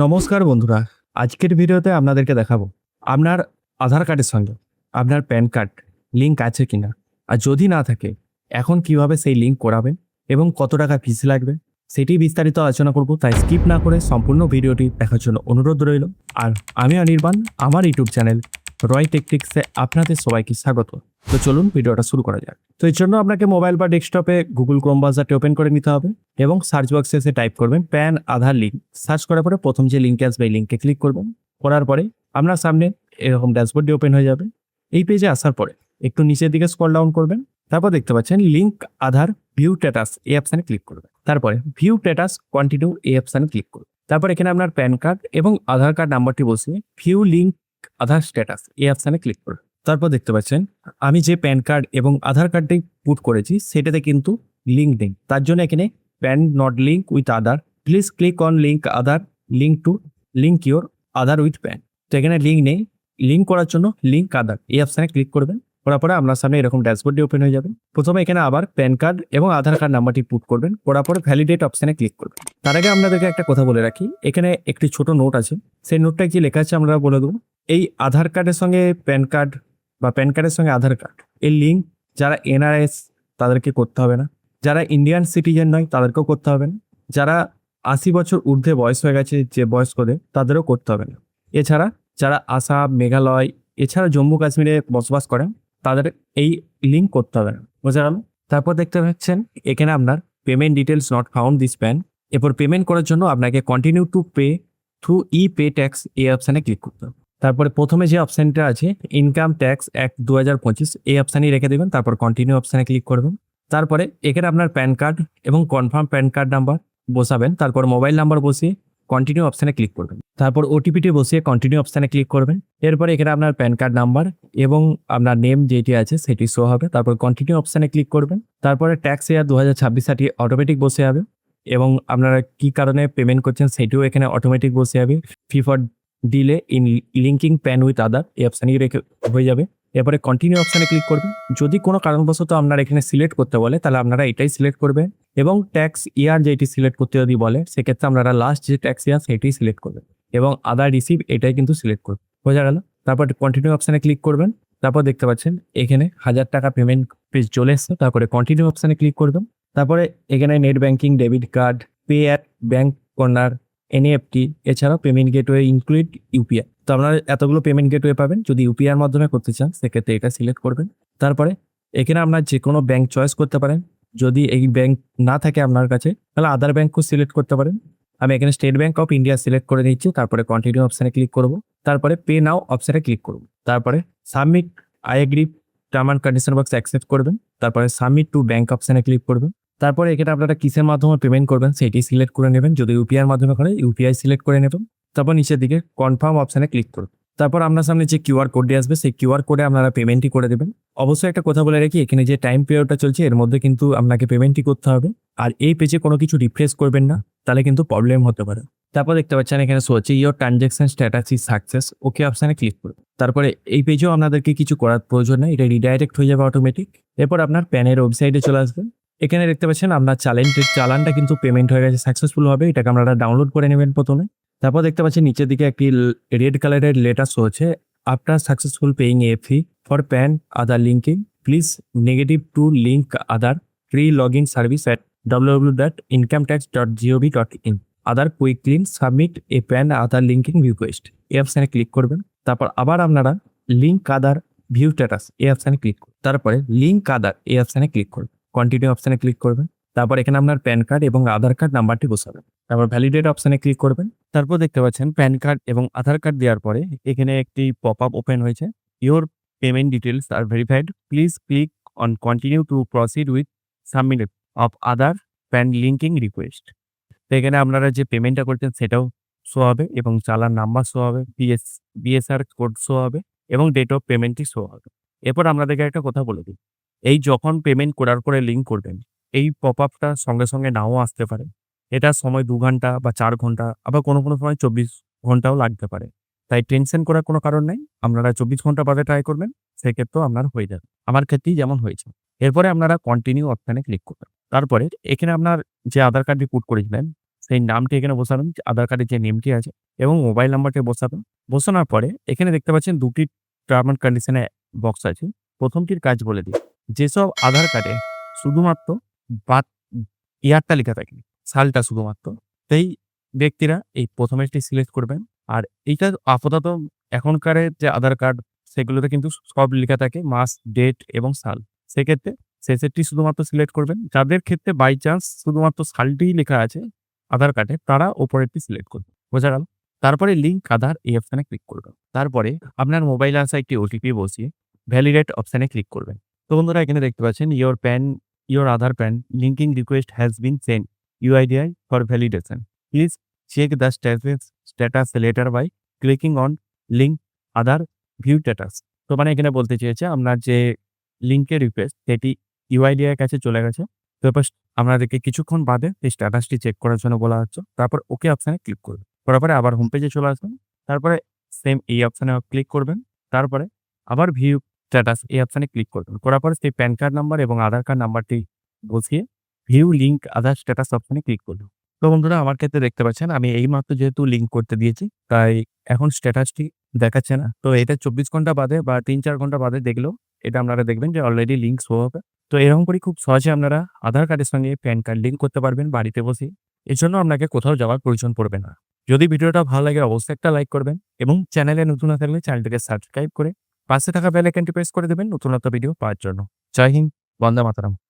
নমস্কার বন্ধুরা, আজকের ভিডিওতে আপনাদেরকে দেখাবো আপনার আধার কার্ডের সঙ্গে আপনার প্যান কার্ড লিঙ্ক আছে কিনা, আর যদি না থাকে এখন কিভাবে সেই লিঙ্ক করাবেন এবং কত টাকা ফিস লাগবে সেটি বিস্তারিত আলোচনা করব। তাই স্কিপ না করে সম্পূর্ণ ভিডিওটি দেখার জন্য অনুরোধ রইল। আর আমি অনির্বাণ, আমার ইউটিউব চ্যানেল রয় টেকটিক্সে আপনাদের সবাইকে স্বাগত। তো চলুন ভিডিওটা শুরু করা যাক। তো এর জন্য আপনাকে মোবাইল বা ডেস্কটপে গুগল ক্রোম ব্রাউজারটি ওপেন করে নিতে হবে এবং সার্চ বক্সে এসে টাইপ করবেন প্যান আধার লিঙ্ক। সার্চ করার পরে প্রথম যে লিঙ্কে আসবে এই লিঙ্কে ক্লিক করবেন। করার পরে আপনার সামনে এরকম ড্যাশবোর্ডটি ওপেন হয়ে যাবে। এই পেজে আসার পরে একটু নিচের দিকে স্ক্রল ডাউন করবেন। তারপর দেখতে পাচ্ছেন লিঙ্ক আধার ভিউ স্ট্যাটাস, এই অপশানে ক্লিক করবেন। তারপরে ভিউ স্ট্যাটাস কন্টিনিউ এই অপশানে ক্লিক করবেন। তারপর এখানে আপনার প্যান কার্ড এবং আধার কার্ড নাম্বারটি বসিয়ে ভিউ লিঙ্ক আধার স্ট্যাটাস এই অপশানে ক্লিক করবেন। তারপর দেখতে পাচ্ছেন আমি যে প্যান কার্ড এবং আধার কার্ডটি পুট করেছি সেটাতে কিন্তু লিঙ্ক নেই। তার জন্য এখানে pan not link with Aadhaar, please click on link Aadhaar link to link your Aadhaar with pan. তো এখানে লিঙ্ক নেই, লিঙ্ক করার জন্য লিঙ্ক আধার এই অপশানে ক্লিক করবেন। করার পরে আপনার সামনে এরকম ড্যাশবোর্ডটি ওপেন হয়ে যাবে। প্রথমে এখানে আবার প্যান কার্ড এবং আধার কার্ড নাম্বারটি পুট করবেন। করার পরে ভ্যালিডেট অপশানে ক্লিক করবেন। তার আগে আপনাদেরকে একটা কথা বলে রাখি, এখানে একটি ছোট নোট আছে, সেই নোটটা কি লেখা আছে আমরা বলে দেবো। এই আধার কার্ডের সঙ্গে প্যান কার্ড বা প্যান কার্ডের সঙ্গে আধার কার্ড এই লিঙ্ক যারা এনআরএস তাদেরকে করতে হবে না, যারা ইন্ডিয়ান সিটিজেন নয় তাদেরকেও করতে হবে না, যারা 80 বছর ঊর্ধ্বে বয়স হয়ে গেছে যে বয়স্কদের তাদেরও করতে হবে না। এছাড়া যারা আসাম, মেঘালয় এছাড়া জম্মু কাশ্মীরে বসবাস করেন তাদের এই লিঙ্ক করতে হবে না। বোঝা গেল? তারপর দেখতে পাচ্ছেন এখানে আপনার payment details not found this pan. এরপর পেমেন্ট করার জন্য আপনাকে continue to pay through E pay tax এই অপশানে ক্লিক করতে হবে। তারপরে প্রথমে যে অপশানটা আছে ইনকাম ট্যাক্স অ্যাক্ট 2025 এই অপশানই রেখে দেবেন। তারপর কন্টিনিউ অপশানে ক্লিক করবেন। তারপরে এখানে আপনার প্যান কার্ড এবং কনফার্ম প্যান কার্ড নাম্বার বসাবেন। তারপর মোবাইল নাম্বার বসিয়ে কন্টিনিউ অপশানে ক্লিক করবেন। তারপর ওটিপিটি বসিয়ে কন্টিনিউ অপশানে ক্লিক করবেন। এরপরে এখানে আপনার প্যান কার্ড নাম্বার এবং আপনার নেম যেটি আছে সেটি শো হবে। তারপর কন্টিনিউ অপশানে ক্লিক করবেন। তারপরে ট্যাক্স ইয়ার 2026 অটোমেটিক বসে যাবে এবং আপনারা কি কারণে পেমেন্ট করছেন সেটিও এখানে অটোমেটিক বসে যাবে। Fee for delay in linking pan with other এই অপশানেই রেখে হয়ে যাবে। এরপরে কন্টিনিউ অপশানে ক্লিক করবেন। যদি কোনো কারণবশত আপনারা এখানে সিলেক্ট করতে বলে তাহলে আপনারা এটাই সিলেক্ট করবেন এবং ট্যাক্স ইয়ার যেটি সিলেক্ট করতে যদি বলে সেক্ষেত্রে আপনারা লাস্ট যে ট্যাক্স ইয়ার সেটাই সিলেক্ট করবেন এবং আদার রিসিভ এটাই কিন্তু সিলেক্ট করবেন। বোঝা গেল? তারপর কন্টিনিউ অপশানে ক্লিক করবেন। তারপর দেখতে পাচ্ছেন এখানে 1000 টাকা পেমেন্ট পেজ চলে এসছে। তারপরে কন্টিনিউ অপশানে ক্লিক করবেন। তারপরে এখানে net banking, debit card, pay at bank corner, NEFT এছাড়াও পেমেন্ট গেটওয়ে ইনক্লুড ইউপিআই। তো আপনারা এতগুলো পেমেন্ট গেটওয়ে পাবেন। যদি ইউপিআইয়ের মাধ্যমে করতে চান সেক্ষেত্রে এটা সিলেক্ট করবেন। তারপরে এখানে আপনার যে কোনো ব্যাংক চয়েস করতে পারেন। যদি এই ব্যাংক না থাকে আপনার কাছে তাহলে আদার ব্যাংকও সিলেক্ট করতে পারেন। আমি এখানে state bank of India select করে নিচ্ছি। তারপরে কন্টিনিউ অপশানে ক্লিক করব। তারপরে পে নাও অপশানে ক্লিক করব। তারপরে submit I agree term and condition box accept করবেন। তারপরে সাবমিট টু ব্যাংক অপশানে ক্লিক করবেন। তারপরে এখানে আপনারা কিসের মাধ্যমে পেমেন্ট করবেন সেটি সিলেক্ট করে নেবেন। যদি ইউপিআইয়ের মাধ্যমে করেন ইউপিআই সিলেক্ট করে নেবেন। তারপর নিচের দিকে কনফার্ম অপশানে ক্লিক করুন। তারপর আপনার সামনে যে কিউআর কোডটি আসবে সেই কিউআর কোডে আপনারা পেমেন্টই করে দেবেন। অবশ্যই একটা কথা বলে রাখি, এখানে যে টাইম পিরিয়ডটা চলছে এর মধ্যে কিন্তু আপনাকে পেমেন্টই করতে হবে। আর এই পেজে কোনো কিছু রিফ্রেশ করবেন না, তাহলে কিন্তু প্রবলেম হতে পারে। তারপর দেখতে পাচ্ছেন এখানে শো হচ্ছে your transaction status is success, okay অপশানে ক্লিক করুন। তারপরে এই পেজেও আপনাদেরকে কিছু করার প্রয়োজন নেই, এটা রিডাইরেক্ট হয়ে যাবে অটোমেটিক। এরপর আপনার প্যানের ওয়েবসাইটে চলে আসবেন। এখানে দেখতে পাচ্ছেন আপনার চালানটা কিন্তু পেমেন্ট হয়ে গেছে সাকসেসফুল হবে। এটাকে আপনারা ডাউনলোড করে নেবেন প্রথমে। তারপর দেখতে পাচ্ছেন নিচের দিকে একটি রেড কালারের লেটার শো হচ্ছে after successful paying A fee for pan Aadhaar linking please negative two link Aadhaar free log in service at www.incometax.gov.in Aadhaar quick clean submit A pan Aadhaar linking request এই অপশানে click করবেন। তারপর আবার আপনারা link আধার view status এই অপশানে click করুন। তারপরে লিঙ্ক আধার এই অপশানে ক্লিক করুন। কন্টিনিউ অপশানে ক্লিক করবেন। তারপর এখানে আপনার প্যান কার্ড এবং আধার কার্ড নাম্বারটি বসাবেন। তারপর ভ্যালিডেট অপশানে ক্লিক করবেন। তারপর দেখতে পাচ্ছেন প্যান কার্ড এবং আধার কার্ড দেওয়ার পরে এখানে একটি পপ আপ ওপেন হয়েছে, your payment details are verified, please click on continue to proceed with submit of Aadhaar PAN linking request. তো এখানে আপনারা যে পেমেন্টটা করছেন সেটাও শো হবে এবং চালান নাম্বার শো হবে, বিএসআর কোড শো হবে এবং ডেট অফ পেমেন্টটি শো হবে। এরপর আপনাদেরকে একটা কথা বলে দিই, এই যখন পেমেন্ট করার পরে লিঙ্ক করবেন এই পপ আপটা সঙ্গে সঙ্গে নাও আসতে পারে। এটা সময় 2 ঘন্টা বা 4 ঘন্টা, আবার কোনো সময় 24 ঘন্টাও লাগতে পারে। তাই টেনশন করার কোনো কারণ নাই। আপনারা 24 ঘন্টা বাদে ট্রাই করবেন, সেক্ষেত্রেও আপনার হয়ে যাবে। আমার ক্ষেত্রেই যেমন হয়েছে। এরপরে আপনারা কন্টিনিউ অপশানে ক্লিক করবেন। তারপরে এখানে আপনার যে আধার কার্ডটি পুট করেছিলেন সেই নামটি এখানে বসাবেন। আধার কার্ডের যে নেমটি আছে এবং মোবাইল নাম্বারটা বসাবেন। বসানোর পরে এখানে দেখতে পাচ্ছেন ২ টি টার্ম অ্যান্ড কন্ডিশন এ বক্স আছে। ১ম টির কাজ বলে দিই। যেসব আধার কার্ডে শুধুমাত্র বাত ইয়ারটা লেখা থাকে, সালটা শুধুমাত্র, সেই ব্যক্তিরা এই ১ম এরটি সিলেক্ট করবেন। আর এইটা আপাতত এখনকারের যে আধার কার্ড সেগুলোতে কিন্তু সব লেখা থাকে মাস, ডেট এবং সাল। সেক্ষেত্রে শেষেরটি শুধুমাত্র সিলেক্ট করবেন। যাদের ক্ষেত্রে বাই চান্স শুধুমাত্র সালটিই লেখা আছে আধার কার্ডে, তারা উপরেরটি সিলেক্ট করবেন। বোঝা গেল? তারপরে লিঙ্ক আধার এই অপশনে ক্লিক করবেন। তারপরে আপনার মোবাইলে আসা একটি ওটিপি বসিয়ে ভ্যালিডেট অপশনে ক্লিক করবেন। তো বন্ধুরা এখানে দেখতে পাচ্ছেন your Aadhaar PAN linking request has been sent UIDI for validation. Please check the status later by clicking on link Aadhaar view status. তো মানে এখানে বলতে চেয়েছে আপনার যে লিঙ্কের রিকোয়েস্ট সেটি UIDI এর কাছে চলে গেছে। তো এবার আপনাদেরকে কিছুক্ষণ বাদে এই স্ট্যাটাসটি চেক করার জন্য বলা হচ্ছে। তারপর ওকে অপশনে ক্লিক করবেন। করার পরে আবার হোম পেজে চলে আসবেন। তারপরে সেম এই অপশনে ক্লিক করবেন। তারপরে আবার ভিউ স্ট্যাটাস এই অপশনে ক্লিক করবেন। করার পরে সেই প্যান কার্ড নাম্বার এবং আধার কার্ড নাম্বারটি বসিয়ে ভিউ লিঙ্ক আধার স্ট্যাটাস অপশনে ক্লিক করবেন। তো বন্ধুরা আমার ক্ষেত্রে দেখতে পাচ্ছেন আমি এইমাত্র যেহেতু লিঙ্ক করতে দিয়েছি, তাই এখন স্ট্যাটাসটি দেখাচ্ছে না। তো এটা ২৪ ঘন্টা বাদে বা ৩-৪ ঘন্টা বাদে দেখলেও এটা আপনারা দেখবেন যে অলরেডি লিঙ্ক শো হবে। তো এরকম করে খুব সহজে আপনারা আধার কার্ডের সঙ্গে প্যান কার্ড লিঙ্ক করতে পারবেন বাড়িতে বসেই। এর জন্য আপনাকে কোথাও যাওয়ার প্রয়োজন পড়বে না। যদি ভিডিওটা ভালো লাগে অবশ্যই একটা লাইক করবেন এবং চ্যানেলে নতুন না থাকলে চ্যানেলটিকে সাবস্ক্রাইব করে পাশে থাকা বেল আইকনটি প্রেস করে দেবেন নতুন ভিডিও পাওয়ার জন্য। জয় হিন্দ, বন্দে মাতরম।